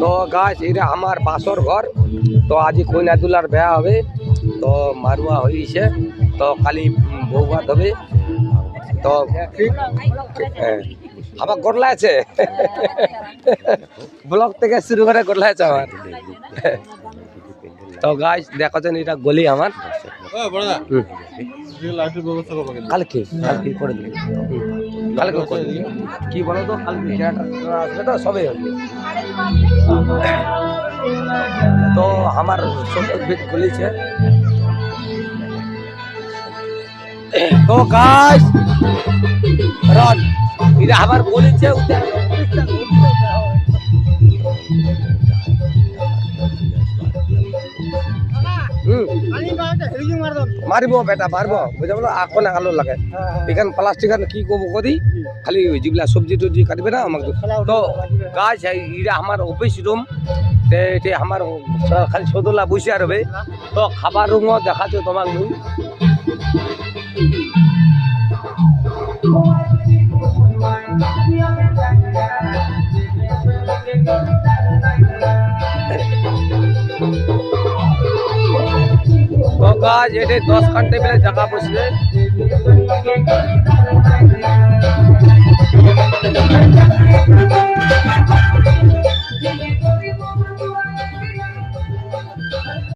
তো গাছ এটা আমার বাসর ঘর। তো আজি কইনা দুলার বিয়া হবে, তো মারুয়া হয়েছে, তো কালি বউ ভাত হবে। তো আমার গড়লা আছে ব্লক থেকে শুরু করে গড়লা আছে আমার। তো গাছ দেখছেন এটা গলি আমার। কালকে কালকে করে দিবি, কালকে করে দিবি। কি বলো তো কালকে আসবে তো সবাই হবে। তো আমার 70 ফিট গলিছে। তো গাছ রন এটা আমার বলেছে মারিব বেটা মারব বুঝা বলো এখন আলো লাগে এখানে প্লাস্টিক কি করবো করি খালি যেগুলা সবজি টবজি কাটবে না আমাকে। তো গাছ এটা আমার অফিস রুম, এটা আমার খালি সদলা বসে রবে। তো খাবার রুমও দেখাচ্ছ তোমার মুই। তো গাছ এটা 10 ঘন্টা বেলা জায়গা বসবে।